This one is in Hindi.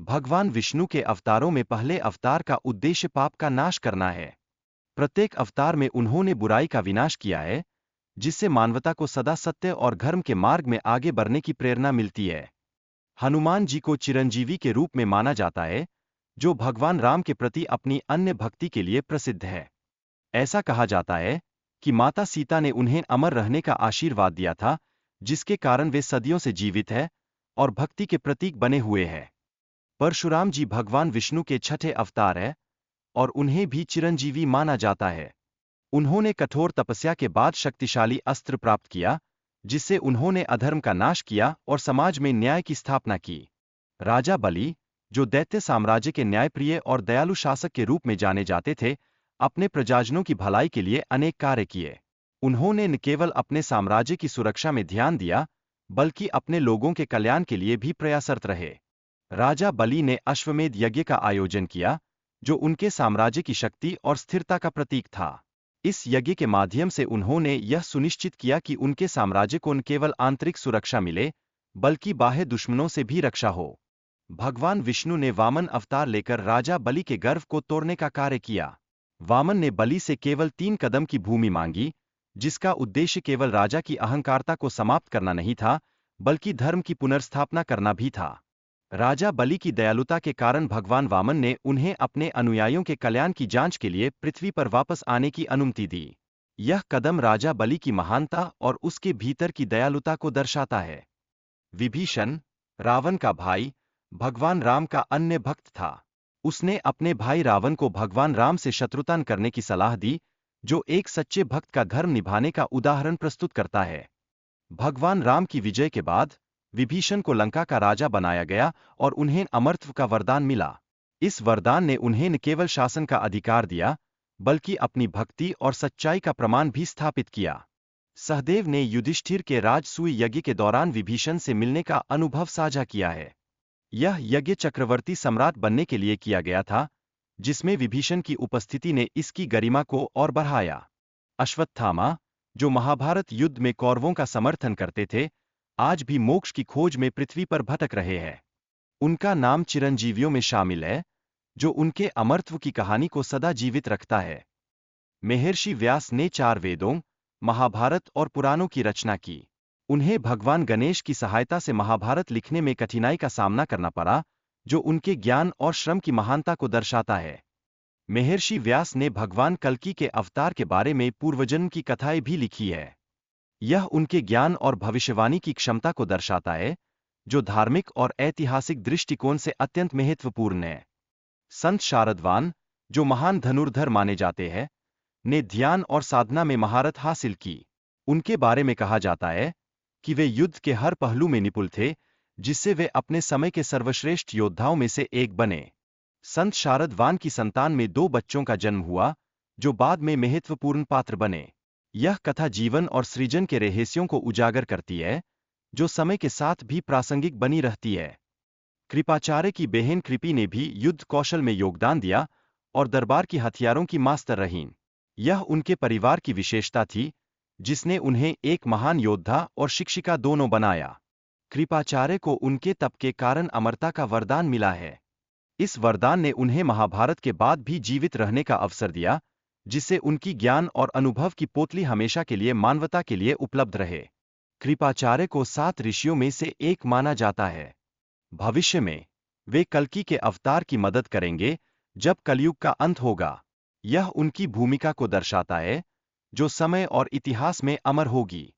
भगवान विष्णु के अवतारों में पहले अवतार का उद्देश्य पाप का नाश करना है। प्रत्येक अवतार में उन्होंने बुराई का विनाश किया है, जिससे मानवता को सदा सत्य और धर्म के मार्ग में आगे बढ़ने की प्रेरणा मिलती है। हनुमान जी को चिरंजीवी के रूप में माना जाता है, जो भगवान राम के प्रति अपनी अन्य भक्ति के लिए प्रसिद्ध है। ऐसा कहा जाता है कि माता सीता ने उन्हें अमर रहने का आशीर्वाद दिया था, जिसके कारण वे सदियों से जीवित हैं और भक्ति के प्रतीक बने हुए हैं। परशुराम जी भगवान विष्णु के छठे अवतार हैं और उन्हें भी चिरंजीवी माना जाता है। उन्होंने कठोर तपस्या के बाद शक्तिशाली अस्त्र प्राप्त किया, जिससे उन्होंने अधर्म का नाश किया और समाज में न्याय की स्थापना की। राजा बलि, जो दैत्य साम्राज्य के न्यायप्रिय और दयालु शासक के रूप में जाने जाते थे, अपने प्रजाजनों की भलाई के लिए अनेक कार्य किए। उन्होंने न केवल अपने साम्राज्य की सुरक्षा में ध्यान दिया, बल्कि अपने लोगों के कल्याण के लिए भी प्रयासरत रहे। राजा बलि ने अश्वमेध यज्ञ का आयोजन किया, जो उनके साम्राज्य की शक्ति और स्थिरता का प्रतीक था। इस यज्ञ के माध्यम से उन्होंने यह सुनिश्चित किया कि उनके साम्राज्य को न केवल आंतरिक सुरक्षा मिले, बल्कि बाह्य दुश्मनों से भी रक्षा हो। भगवान विष्णु ने वामन अवतार लेकर राजा बलि के गर्व को तोड़ने का कार्य किया। वामन ने बलि से केवल 3 कदम की भूमि मांगी, जिसका उद्देश्य केवल राजा की अहंकारता को समाप्त करना नहीं था, बल्कि धर्म की पुनर्स्थापना करना भी था। राजा बलि की दयालुता के कारण भगवान वामन ने उन्हें अपने अनुयायियों के कल्याण की जांच के लिए पृथ्वी पर वापस आने की अनुमति दी। यह कदम राजा बलि की महानता और उसके भीतर की दयालुता को दर्शाता है। विभीषण, रावण का भाई, भगवान राम का अन्य भक्त था। उसने अपने भाई रावण को भगवान राम से शत्रुता न करने की सलाह दी, जो एक सच्चे भक्त का धर्म निभाने का उदाहरण प्रस्तुत करता है। भगवान राम की विजय के बाद विभीषण को लंका का राजा बनाया गया और उन्हें अमरत्व का वरदान मिला। इस वरदान ने उन्हें न केवल शासन का अधिकार दिया, बल्कि अपनी भक्ति और सच्चाई का प्रमाण भी स्थापित किया। सहदेव ने युधिष्ठिर के राजसूय यज्ञ के दौरान विभीषण से मिलने का अनुभव साझा किया है। यह यज्ञ चक्रवर्ती सम्राट बनने के लिए किया गया था, जिसमें विभीषण की उपस्थिति ने इसकी गरिमा को और बढ़ाया। अश्वत्थामा, जो महाभारत युद्ध में कौरवों का समर्थन करते थे, आज भी मोक्ष की खोज में पृथ्वी पर भटक रहे हैं। उनका नाम चिरंजीवियों में शामिल है, जो उनके अमरत्व की कहानी को सदा जीवित रखता है। महर्षि व्यास ने 4 वेदों, महाभारत और पुराणों की रचना की। उन्हें भगवान गणेश की सहायता से महाभारत लिखने में कठिनाई का सामना करना पड़ा, जो उनके ज्ञान और श्रम की महानता को दर्शाता है। महर्षि व्यास ने भगवान कल्कि के अवतार के बारे में पूर्वजन्म की कथाएं भी लिखी है। यह उनके ज्ञान और भविष्यवाणी की क्षमता को दर्शाता है, जो धार्मिक और ऐतिहासिक दृष्टिकोण से अत्यंत महत्वपूर्ण है। संत शारदवान, जो महान धनुर्धर माने जाते हैं, ने ध्यान और साधना में महारत हासिल की। उनके बारे में कहा जाता है कि वे युद्ध के हर पहलू में निपुण थे, जिससे वे अपने समय के सर्वश्रेष्ठ योद्धाओं में से एक बने। संत शारदवान की संतान में 2 बच्चों का जन्म हुआ, जो बाद में महत्वपूर्ण पात्र बने। यह कथा जीवन और सृजन के रहस्यों को उजागर करती है, जो समय के साथ भी प्रासंगिक बनी रहती है। कृपाचार्य की बहन कृपि ने भी युद्ध कौशल में योगदान दिया और दरबार की हथियारों की मास्टर रहीं। यह उनके परिवार की विशेषता थी, जिसने उन्हें एक महान योद्धा और शिक्षिका दोनों बनाया। कृपाचार्य को उनके तप के कारण अमरता का वरदान मिला है। इस वरदान ने उन्हें महाभारत के बाद भी जीवित रहने का अवसर दिया, जिससे उनकी ज्ञान और अनुभव की पोतली हमेशा के लिए मानवता के लिए उपलब्ध रहे। कृपाचार्य को 7 ऋषियों में से एक माना जाता है। भविष्य में वे कल्कि के अवतार की मदद करेंगे, जब कलयुग का अंत होगा। यह उनकी भूमिका को दर्शाता है, जो समय और इतिहास में अमर होगी।